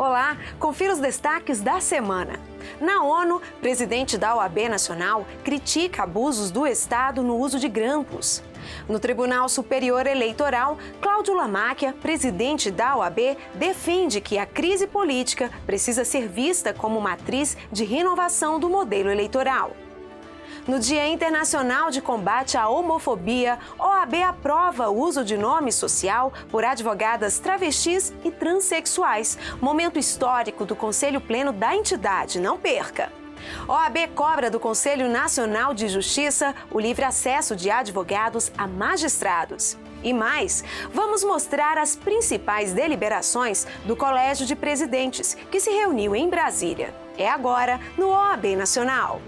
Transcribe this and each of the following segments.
Olá, confira os destaques da semana. Na ONU, presidente da OAB Nacional critica abusos do Estado no uso de grampos. No Tribunal Superior Eleitoral, Cláudio Lamáquia, presidente da OAB, defende que a crise política precisa ser vista como matriz de renovação do modelo eleitoral. No Dia Internacional de Combate à Homofobia, OAB aprova o uso de nome social por advogadas travestis e transexuais. Momento histórico do Conselho Pleno da entidade, não perca! OAB cobra do Conselho Nacional de Justiça o livre acesso de advogados a magistrados. E mais, vamos mostrar as principais deliberações do Colégio de Presidentes, que se reuniu em Brasília. É agora no OAB Nacional.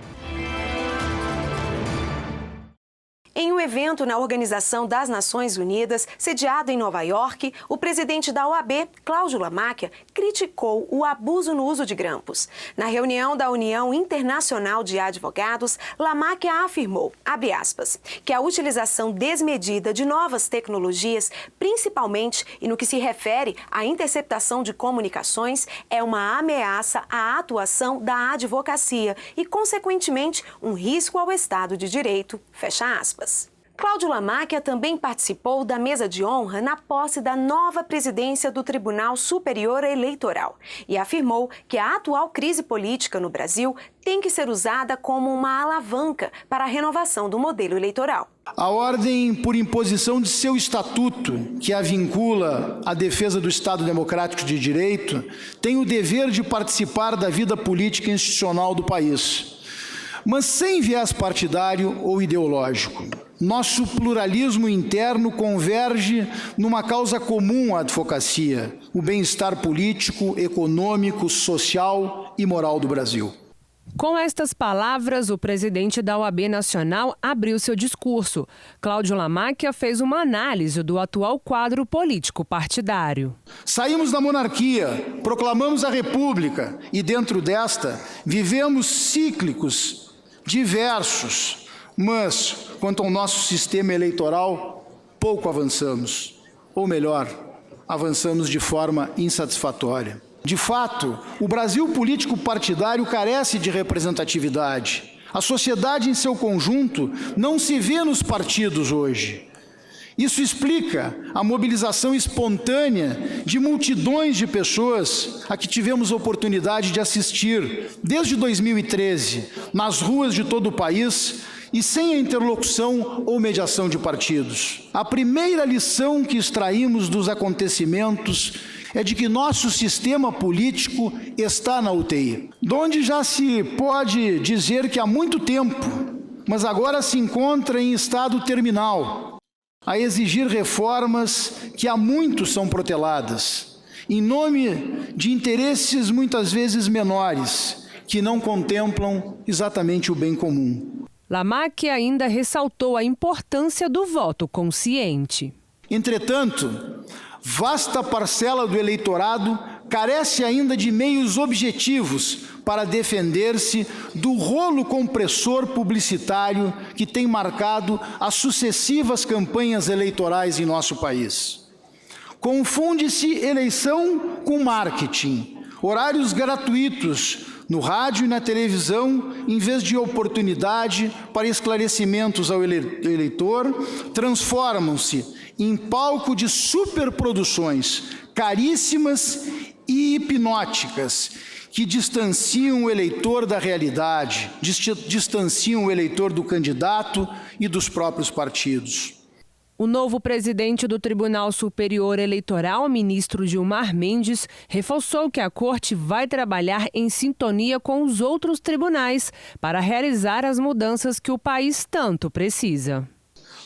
Em um evento na Organização das Nações Unidas, sediado em Nova York, o presidente da OAB, Cláudio Lamáquia, criticou o abuso no uso de grampos. Na reunião da União Internacional de Advogados, Lamáquia afirmou, abre aspas, que a utilização desmedida de novas tecnologias, principalmente e no que se refere à interceptação de comunicações, é uma ameaça à atuação da advocacia e, consequentemente, um risco ao Estado de Direito, fecha aspas. Cláudio Lamáquia também participou da mesa de honra na posse da nova presidência do Tribunal Superior Eleitoral e afirmou que a atual crise política no Brasil tem que ser usada como uma alavanca para a renovação do modelo eleitoral. A ordem, por imposição de seu estatuto, que a vincula à defesa do Estado Democrático de Direito, tem o dever de participar da vida política e institucional do país, mas sem viés partidário ou ideológico. Nosso pluralismo interno converge numa causa comum à advocacia, o bem-estar político, econômico, social e moral do Brasil. Com estas palavras, o presidente da OAB Nacional abriu seu discurso. Cláudio Lamáquia fez uma análise do atual quadro político partidário. Saímos da monarquia, proclamamos a república e, dentro desta, vivemos cíclicos diversos, mas, quanto ao nosso sistema eleitoral, pouco avançamos. Ou melhor, avançamos de forma insatisfatória. De fato, o Brasil político partidário carece de representatividade. A sociedade em seu conjunto não se vê nos partidos hoje. Isso explica a mobilização espontânea de multidões de pessoas a que tivemos a oportunidade de assistir desde 2013, nas ruas de todo o país, e sem a interlocução ou mediação de partidos. A primeira lição que extraímos dos acontecimentos é de que nosso sistema político está na UTI, donde já se pode dizer que há muito tempo, mas agora se encontra em estado terminal, a exigir reformas que há muito são proteladas, em nome de interesses muitas vezes menores, que não contemplam exatamente o bem comum. Lamáquia ainda ressaltou a importância do voto consciente. Entretanto, vasta parcela do eleitorado carece ainda de meios objetivos para defender-se do rolo compressor publicitário que tem marcado as sucessivas campanhas eleitorais em nosso país. Confunde-se eleição com marketing, horários gratuitos no rádio e na televisão, em vez de oportunidade para esclarecimentos ao eleitor, transformam-se em palco de superproduções caríssimas e hipnóticas, que distanciam o eleitor da realidade, distanciam o eleitor do candidato e dos próprios partidos. O novo presidente do Tribunal Superior Eleitoral, ministro Gilmar Mendes, reforçou que a Corte vai trabalhar em sintonia com os outros tribunais para realizar as mudanças que o país tanto precisa.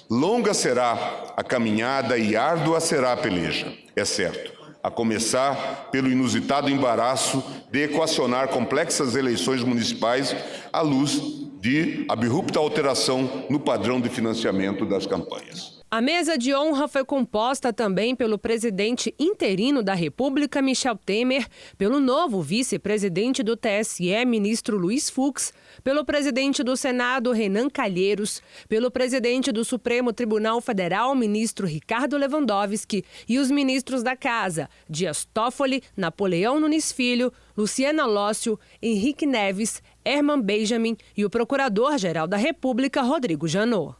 Longa será a caminhada e árdua será a peleja, é certo, a começar pelo inusitado embaraço de equacionar complexas eleições municipais à luz de abrupta alteração no padrão de financiamento das campanhas. A mesa de honra foi composta também pelo presidente interino da República, Michel Temer, pelo novo vice-presidente do TSE, ministro Luiz Fux, pelo presidente do Senado, Renan Calheiros, pelo presidente do Supremo Tribunal Federal, ministro Ricardo Lewandowski, e os ministros da Casa, Dias Toffoli, Napoleão Nunes Filho, Luciana Lócio, Henrique Neves, Herman Benjamin e o Procurador-Geral da República, Rodrigo Janot.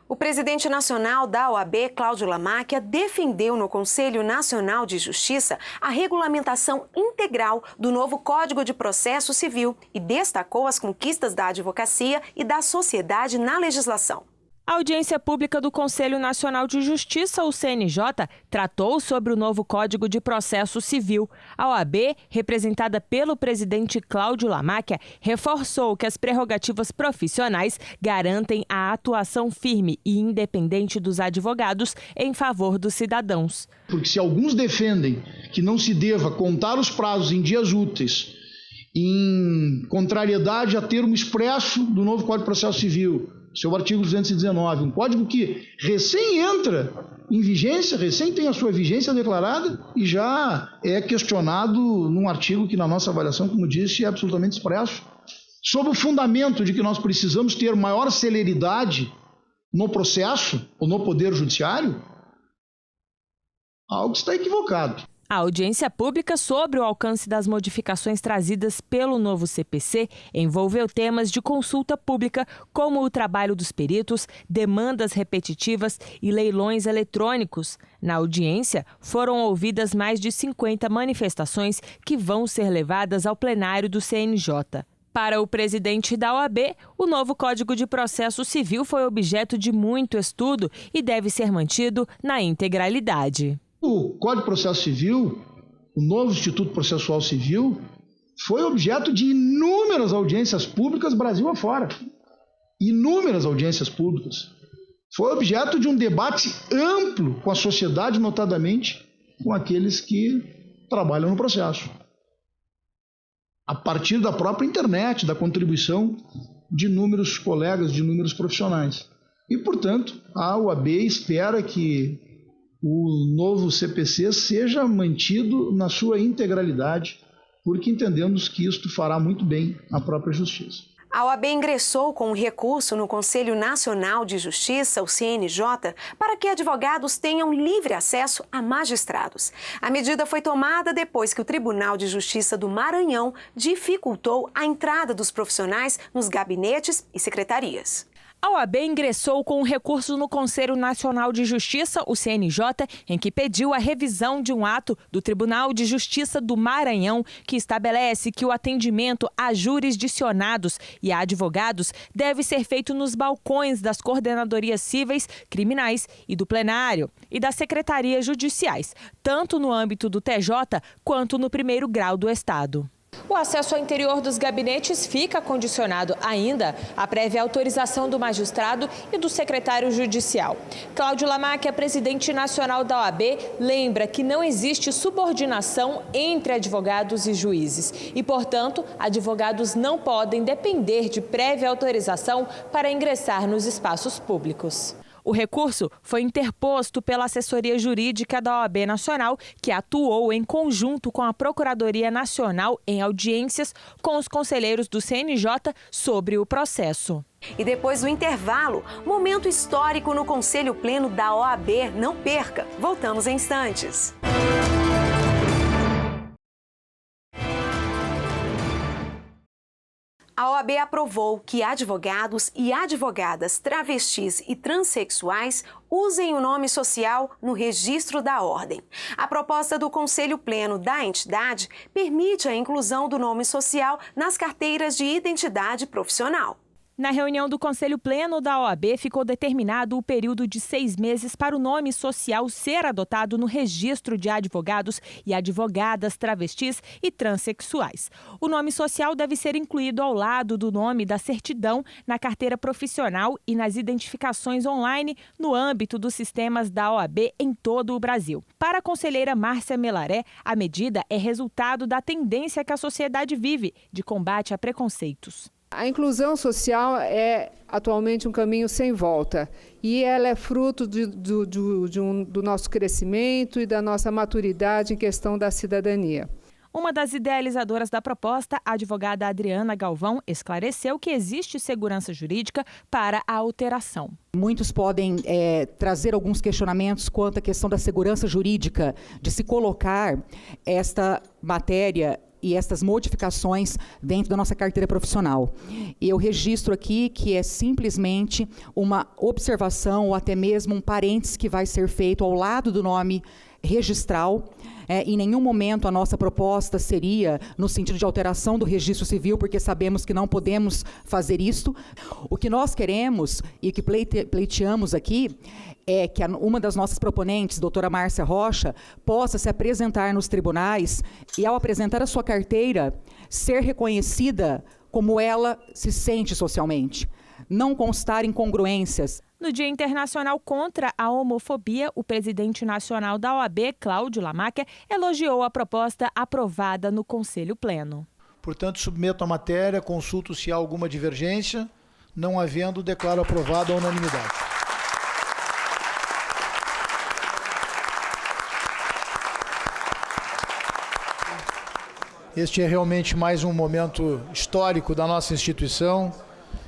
O presidente nacional da OAB, Cláudio Lamáquia, defendeu no Conselho Nacional de Justiça a regulamentação integral do novo Código de Processo Civil e destacou as conquistas da advocacia e da sociedade na legislação. A audiência pública do Conselho Nacional de Justiça, o CNJ, tratou sobre o novo Código de Processo Civil. A OAB, representada pelo presidente Cláudio Lamáquia, reforçou que as prerrogativas profissionais garantem a atuação firme e independente dos advogados em favor dos cidadãos. Porque se alguns defendem que não se deva contar os prazos em dias úteis, em contrariedade a termo expresso do novo Código de Processo Civil, seu artigo 219, um código que recém entra em vigência, recém tem a sua vigência declarada e já é questionado num artigo que, na nossa avaliação, como disse, é absolutamente expresso, sob o fundamento de que nós precisamos ter maior celeridade no processo ou no Poder Judiciário, algo está equivocado. A audiência pública sobre o alcance das modificações trazidas pelo novo CPC envolveu temas de consulta pública, como o trabalho dos peritos, demandas repetitivas e leilões eletrônicos. Na audiência, foram ouvidas mais de 50 manifestações que vão ser levadas ao plenário do CNJ. Para o presidente da OAB, o novo Código de Processo Civil foi objeto de muito estudo e deve ser mantido na integralidade. O Código de Processo Civil, o novo Instituto Processual Civil, foi objeto de inúmeras audiências públicas Brasil afora. Inúmeras audiências públicas. Foi objeto de um debate amplo com a sociedade, notadamente com aqueles que trabalham no processo. A partir da própria internet, da contribuição de inúmeros colegas, de inúmeros profissionais. E, portanto, a OAB espera que o novo CPC seja mantido na sua integralidade, porque entendemos que isto fará muito bem à própria Justiça. A OAB ingressou com um recurso no Conselho Nacional de Justiça, o CNJ, para que advogados tenham livre acesso a magistrados. A medida foi tomada depois que o Tribunal de Justiça do Maranhão dificultou a entrada dos profissionais nos gabinetes e secretarias. A OAB ingressou com um recurso no Conselho Nacional de Justiça, o CNJ, em que pediu a revisão de um ato do Tribunal de Justiça do Maranhão, que estabelece que o atendimento a jurisdicionados e a advogados deve ser feito nos balcões das coordenadorias cíveis, criminais e do plenário, e das secretarias judiciais, tanto no âmbito do TJ quanto no primeiro grau do Estado. O acesso ao interior dos gabinetes fica condicionado ainda à prévia autorização do magistrado e do secretário judicial. Cláudio Lamáquia, presidente nacional da OAB, lembra que não existe subordinação entre advogados e juízes e, portanto, advogados não podem depender de prévia autorização para ingressar nos espaços públicos. O recurso foi interposto pela assessoria jurídica da OAB Nacional, que atuou em conjunto com a Procuradoria Nacional em audiências com os conselheiros do CNJ sobre o processo. E depois do intervalo, momento histórico no Conselho Pleno da OAB. Não perca! Voltamos em instantes. A OAB aprovou que advogados e advogadas travestis e transexuais usem o nome social no registro da ordem. A proposta do Conselho Pleno da entidade permite a inclusão do nome social nas carteiras de identidade profissional. Na reunião do Conselho Pleno da OAB, ficou determinado o período de 6 meses para o nome social ser adotado no registro de advogados e advogadas travestis e transexuais. O nome social deve ser incluído ao lado do nome da certidão na carteira profissional e nas identificações online no âmbito dos sistemas da OAB em todo o Brasil. Para a conselheira Márcia Melaré, a medida é resultado da tendência que a sociedade vive de combate a preconceitos. A inclusão social é atualmente um caminho sem volta e ela é fruto do nosso crescimento e da nossa maturidade em questão da cidadania. Uma das idealizadoras da proposta, a advogada Adriana Galvão, esclareceu que existe segurança jurídica para a alteração. Muitos podem trazer alguns questionamentos quanto à questão da segurança jurídica, de se colocar esta matéria e estas modificações dentro da nossa carteira profissional. Eu registro aqui que é simplesmente uma observação ou até mesmo um parênteses que vai ser feito ao lado do nome registral. Em nenhum momento a nossa proposta seria no sentido de alteração do registro civil, porque sabemos que não podemos fazer isto. O que nós queremos e que pleiteamos aqui é que uma das nossas proponentes, doutora Márcia Rocha, possa se apresentar nos tribunais e, ao apresentar a sua carteira, ser reconhecida como ela se sente socialmente. Não constar incongruências. No Dia Internacional contra a Homofobia, o presidente nacional da OAB, Cláudio Lamáquia, elogiou a proposta aprovada no Conselho Pleno. Portanto, submeto a matéria, consulto se há alguma divergência. Não havendo, declaro aprovada a unanimidade. Este é realmente mais um momento histórico da nossa instituição.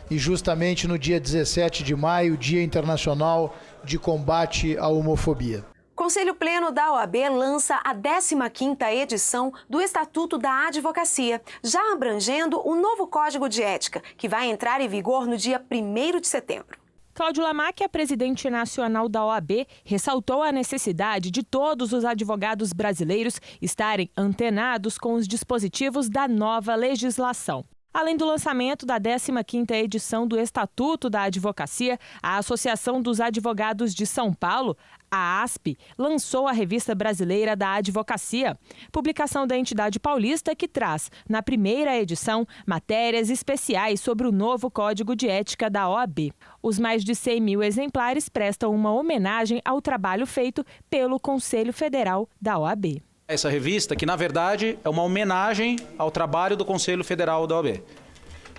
E justamente no dia 17 de maio, Dia Internacional de Combate à Homofobia. Conselho Pleno da OAB lança a 15ª edição do Estatuto da Advocacia, já abrangendo o novo Código de Ética, que vai entrar em vigor no dia 1º de setembro. Cláudio Lamáquia, presidente nacional da OAB, ressaltou a necessidade de todos os advogados brasileiros estarem antenados com os dispositivos da nova legislação. Além do lançamento da 15ª edição do Estatuto da Advocacia, a Associação dos Advogados de São Paulo, a ASP, lançou a Revista Brasileira da Advocacia, publicação da entidade paulista que traz, na primeira edição, matérias especiais sobre o novo Código de Ética da OAB. Os mais de 100 mil exemplares prestam uma homenagem ao trabalho feito pelo Conselho Federal da OAB. Essa revista, que na verdade é uma homenagem ao trabalho do Conselho Federal da OAB.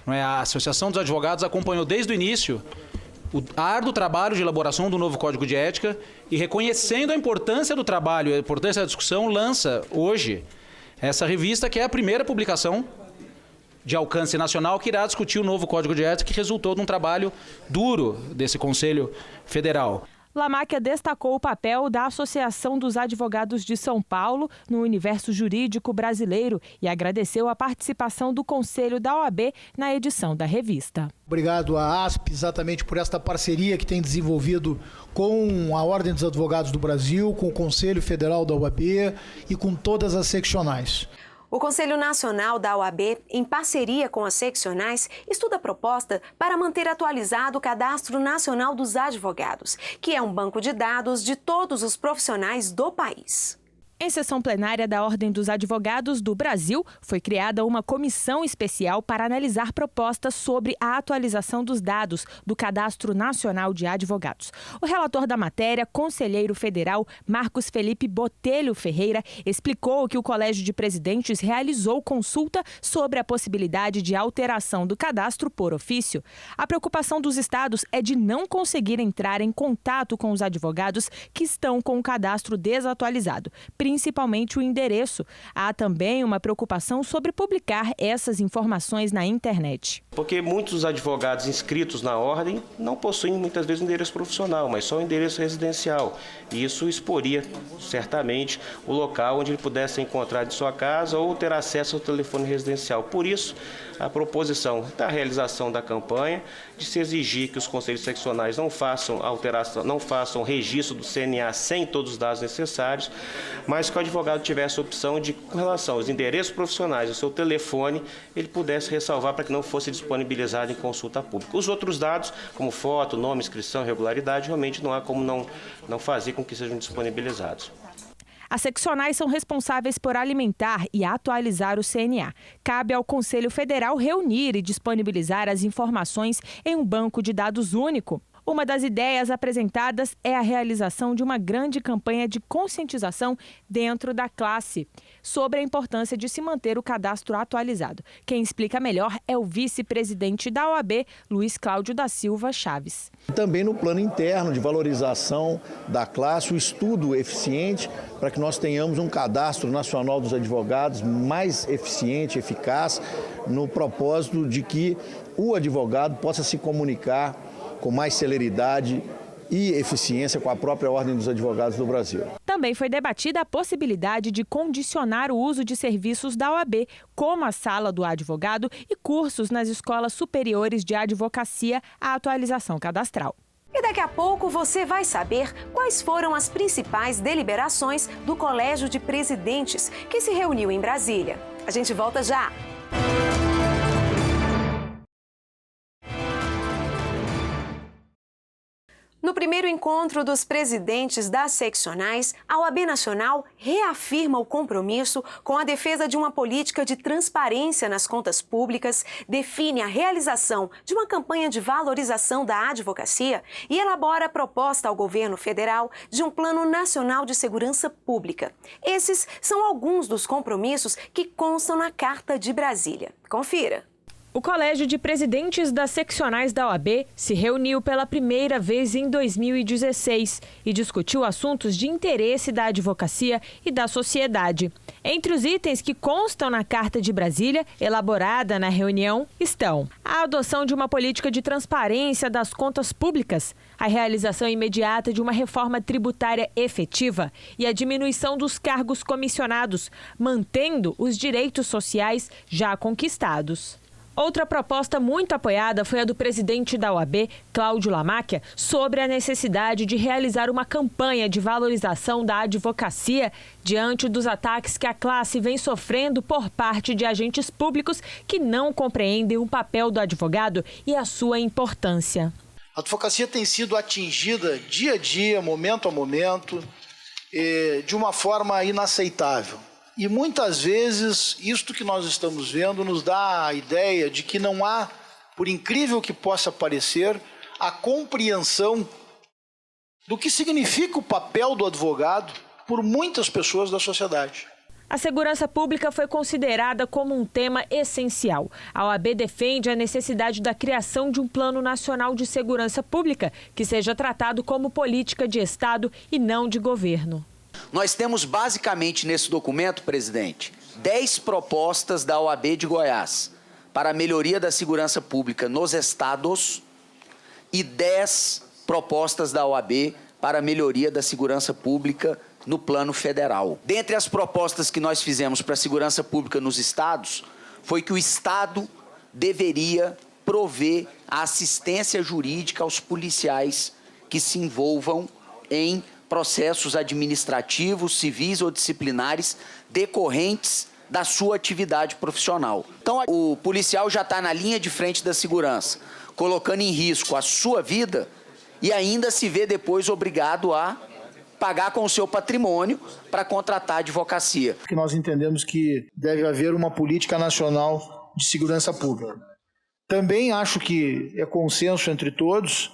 A Associação dos Advogados acompanhou desde o início o árduo trabalho de elaboração do novo Código de Ética e, reconhecendo a importância do trabalho, a importância da discussão, lança hoje essa revista, que é a primeira publicação de alcance nacional que irá discutir o novo Código de Ética, que resultou de um trabalho duro desse Conselho Federal. Lamáquia destacou o papel da Associação dos Advogados de São Paulo no universo jurídico brasileiro e agradeceu a participação do Conselho da OAB na edição da revista. Obrigado à ASP exatamente por esta parceria que tem desenvolvido com a Ordem dos Advogados do Brasil, com o Conselho Federal da OAB e com todas as seccionais. O Conselho Nacional da OAB, em parceria com as seccionais, estuda a proposta para manter atualizado o Cadastro Nacional dos Advogados, que é um banco de dados de todos os profissionais do país. Em sessão plenária da Ordem dos Advogados do Brasil, foi criada uma comissão especial para analisar propostas sobre a atualização dos dados do Cadastro Nacional de Advogados. O relator da matéria, conselheiro federal Marcos Felipe Botelho Ferreira, explicou que o Colégio de Presidentes realizou consulta sobre a possibilidade de alteração do cadastro por ofício. A preocupação dos estados é de não conseguir entrar em contato com os advogados que estão com o cadastro desatualizado, principalmente o endereço. Há também uma preocupação sobre publicar essas informações na internet. Porque muitos dos advogados inscritos na ordem não possuem muitas vezes um endereço profissional, mas só um endereço residencial. E isso exporia certamente o local onde ele pudesse encontrar de sua casa ou ter acesso ao telefone residencial. Por isso, a proposição da realização da campanha de se exigir que os conselhos seccionais não façam alteração, não façam registro do CNA sem todos os dados necessários, mas que o advogado tivesse a opção de, com relação aos endereços profissionais, o seu telefone, ele pudesse ressalvar para que não fosse disponibilizado em consulta pública. Os outros dados, como foto, nome, inscrição, regularidade, realmente não há como não fazer com que sejam disponibilizados. As seccionais são responsáveis por alimentar e atualizar o CNA. Cabe ao Conselho Federal reunir e disponibilizar as informações em um banco de dados único. Uma das ideias apresentadas é a realização de uma grande campanha de conscientização dentro da classe sobre a importância de se manter o cadastro atualizado. Quem explica melhor é o vice-presidente da OAB, Luiz Cláudio da Silva Chaves. Também no plano interno de valorização da classe, o estudo eficiente para que nós tenhamos um cadastro nacional dos advogados mais eficiente, eficaz, no propósito de que o advogado possa se comunicar com mais celeridade e eficiência com a própria Ordem dos Advogados do Brasil. Também foi debatida a possibilidade de condicionar o uso de serviços da OAB, como a Sala do Advogado e cursos nas escolas superiores de advocacia à atualização cadastral. E daqui a pouco você vai saber quais foram as principais deliberações do Colégio de Presidentes, que se reuniu em Brasília. A gente volta já! No primeiro encontro dos presidentes das seccionais, a OAB Nacional reafirma o compromisso com a defesa de uma política de transparência nas contas públicas, define a realização de uma campanha de valorização da advocacia e elabora a proposta ao governo federal de um Plano Nacional de Segurança Pública. Esses são alguns dos compromissos que constam na Carta de Brasília. Confira! O Colégio de Presidentes das Seccionais da OAB se reuniu pela primeira vez em 2016 e discutiu assuntos de interesse da advocacia e da sociedade. Entre os itens que constam na Carta de Brasília, elaborada na reunião, estão a adoção de uma política de transparência das contas públicas, a realização imediata de uma reforma tributária efetiva e a diminuição dos cargos comissionados, mantendo os direitos sociais já conquistados. Outra proposta muito apoiada foi a do presidente da OAB, Cláudio Lamáquia, sobre a necessidade de realizar uma campanha de valorização da advocacia diante dos ataques que a classe vem sofrendo por parte de agentes públicos que não compreendem o papel do advogado e a sua importância. A advocacia tem sido atingida dia a dia, momento a momento, de uma forma inaceitável. E muitas vezes, isto que nós estamos vendo nos dá a ideia de que não há, por incrível que possa parecer, a compreensão do que significa o papel do advogado por muitas pessoas da sociedade. A segurança pública foi considerada como um tema essencial. A OAB defende a necessidade da criação de um Plano Nacional de Segurança Pública, que seja tratado como política de Estado e não de governo. Nós temos basicamente nesse documento, presidente, 10 propostas da OAB de Goiás para a melhoria da segurança pública nos estados e 10 propostas da OAB para a melhoria da segurança pública no plano federal. Dentre as propostas que nós fizemos para a segurança pública nos estados, foi que o Estado deveria prover a assistência jurídica aos policiais que se envolvam em processos administrativos, civis ou disciplinares decorrentes da sua atividade profissional. Então, o policial já está na linha de frente da segurança, colocando em risco a sua vida e ainda se vê depois obrigado a pagar com o seu patrimônio para contratar advocacia. Que nós entendemos que deve haver uma política nacional de segurança pública. Também acho que é consenso entre todos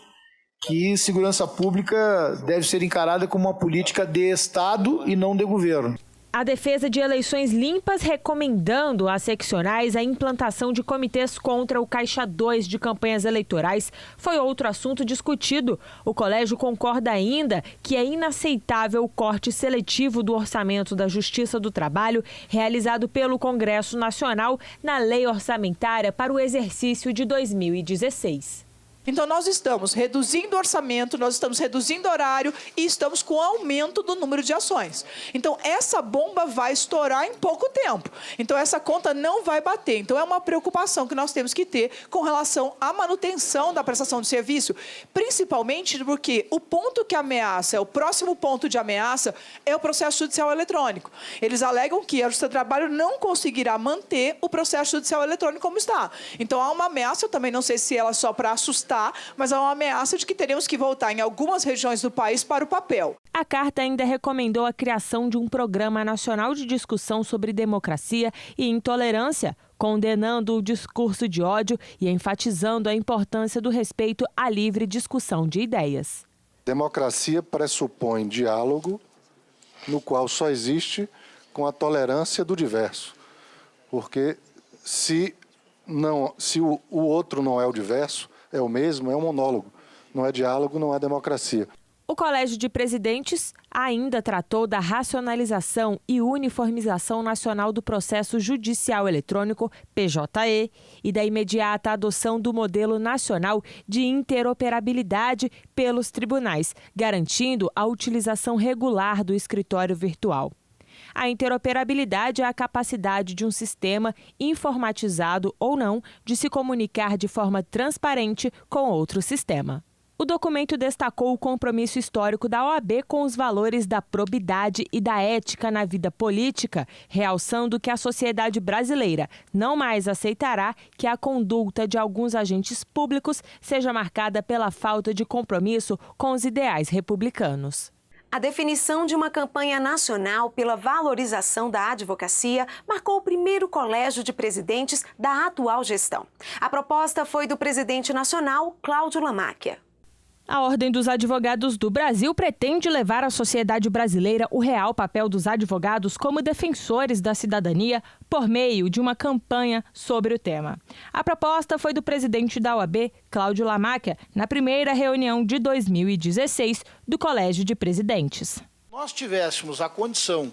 que segurança pública deve ser encarada como uma política de Estado e não de governo. A defesa de eleições limpas, recomendando às seccionais a implantação de comitês contra o Caixa 2 de campanhas eleitorais, foi outro assunto discutido. O colégio concorda ainda que é inaceitável o corte seletivo do orçamento da Justiça do Trabalho realizado pelo Congresso Nacional na Lei Orçamentária para o exercício de 2016. Então, nós estamos reduzindo o orçamento, nós estamos reduzindo o horário e estamos com aumento do número de ações. Então, essa bomba vai estourar em pouco tempo. Então, essa conta não vai bater. Então, é uma preocupação que nós temos que ter com relação à manutenção da prestação de serviço, principalmente porque o ponto que ameaça, o próximo ponto de ameaça, é o processo judicial eletrônico. Eles alegam que a Justiça do Trabalho não conseguirá manter o processo judicial eletrônico como está. Então, há uma ameaça, eu também não sei se ela é só para assustar, mas há uma ameaça de que teremos que voltar em algumas regiões do país para o papel. A carta ainda recomendou a criação de um programa nacional de discussão sobre democracia e intolerância, condenando o discurso de ódio e enfatizando a importância do respeito à livre discussão de ideias. Democracia pressupõe diálogo, no qual só existe com a tolerância do diverso. Porque se o outro não é o diverso, é o mesmo, é um monólogo. Não é diálogo, não é democracia. O Colégio de Presidentes ainda tratou da racionalização e uniformização nacional do processo judicial eletrônico, PJE, e da imediata adoção do modelo nacional de interoperabilidade pelos tribunais, garantindo a utilização regular do escritório virtual. A interoperabilidade é a capacidade de um sistema, informatizado ou não, de se comunicar de forma transparente com outro sistema. O documento destacou o compromisso histórico da OAB com os valores da probidade e da ética na vida política, realçando que a sociedade brasileira não mais aceitará que a conduta de alguns agentes públicos seja marcada pela falta de compromisso com os ideais republicanos. A definição de uma campanha nacional pela valorização da advocacia marcou o primeiro colégio de presidentes da atual gestão. A proposta foi do presidente nacional, Cláudio Lamáquia. A Ordem dos Advogados do Brasil pretende levar à sociedade brasileira o real papel dos advogados como defensores da cidadania por meio de uma campanha sobre o tema. A proposta foi do presidente da OAB, Cláudio Lamáquia, na primeira reunião de 2016 do Colégio de Presidentes. Nós tivéssemos a condição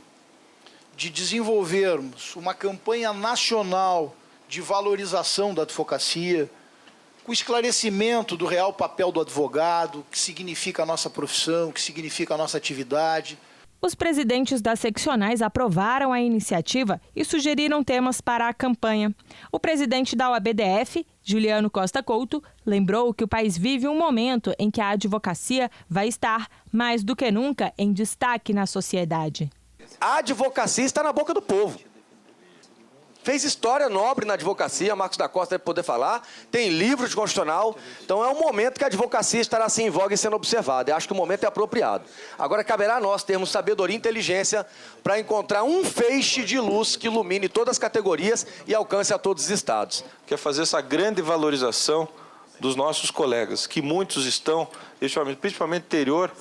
de desenvolvermos uma campanha nacional de valorização da advocacia, com esclarecimento do real papel do advogado, o que significa a nossa profissão, o que significa a nossa atividade. Os presidentes das seccionais aprovaram a iniciativa e sugeriram temas para a campanha. O presidente da OAB-DF, Juliano Costa Couto, lembrou que o país vive um momento em que a advocacia vai estar, mais do que nunca, em destaque na sociedade. A advocacia está na boca do povo. Fez história nobre na advocacia, Marcos da Costa deve poder falar, tem livro de constitucional, então é um momento que a advocacia estará assim em voga e sendo observada. Eu acho que o momento é apropriado. Agora caberá a nós termos sabedoria e inteligência para encontrar um feixe de luz que ilumine todas as categorias e alcance a todos os estados. Quer fazer essa grande valorização dos nossos colegas, que muitos estão, principalmente no interior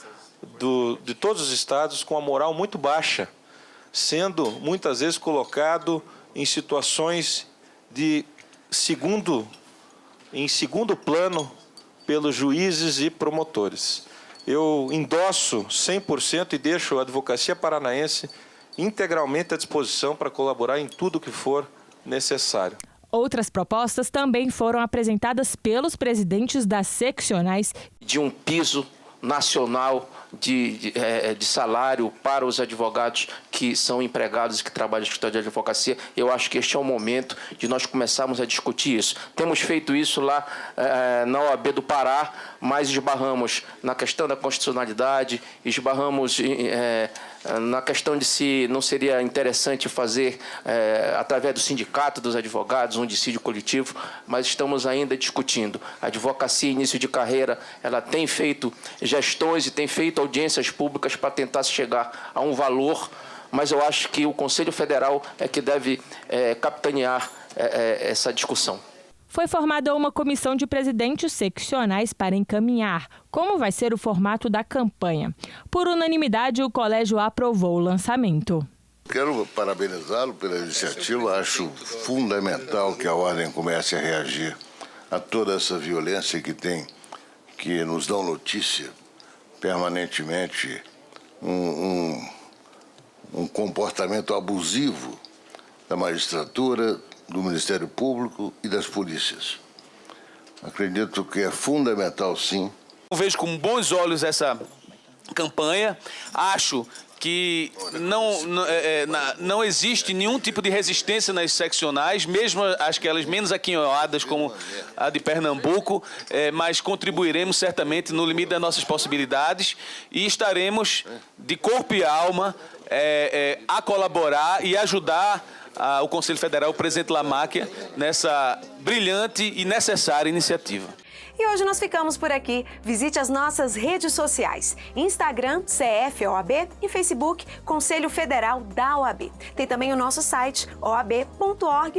de todos os estados, com a moral muito baixa, sendo muitas vezes colocado em situações em segundo plano pelos juízes e promotores. Eu endosso 100% e deixo a advocacia paranaense integralmente à disposição para colaborar em tudo que for necessário. Outras propostas também foram apresentadas pelos presidentes das seccionais. De um piso nacional de salário para os advogados que são empregados e que trabalham no escritório de advocacia. Eu acho que este é o momento de nós começarmos a discutir isso. Temos feito isso lá na OAB do Pará, mas esbarramos na questão da constitucionalidade, esbarramos na questão de se não seria interessante fazer, através do sindicato dos advogados, um dissídio coletivo, mas estamos ainda discutindo. A advocacia, início de carreira, ela tem feito gestões e tem feito audiências públicas para tentar chegar a um valor, mas eu acho que o Conselho Federal é que deve capitanear essa discussão. Foi formada uma comissão de presidentes seccionais para encaminhar como vai ser o formato da campanha. Por unanimidade, o colégio aprovou o lançamento. Quero parabenizá-lo pela iniciativa. Acho fundamental que a Ordem comece a reagir a toda essa violência que nos dão notícia permanentemente, um comportamento abusivo da magistratura, do Ministério Público e das polícias. Acredito que é fundamental, sim. Eu vejo com bons olhos essa campanha. Acho que não existe nenhum tipo de resistência nas seccionais, mesmo aquelas menos aquinhoadas, como a de Pernambuco, mas contribuiremos certamente no limite das nossas possibilidades e estaremos de corpo e alma a colaborar e ajudar o Conselho Federal, o presidente Lamáquia, nessa brilhante e necessária iniciativa. E hoje nós ficamos por aqui. Visite as nossas redes sociais: Instagram, CFOAB, e Facebook, Conselho Federal da OAB. Tem também o nosso site, oab.org.br.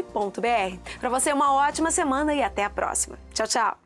Para você, uma ótima semana e até a próxima. Tchau, tchau!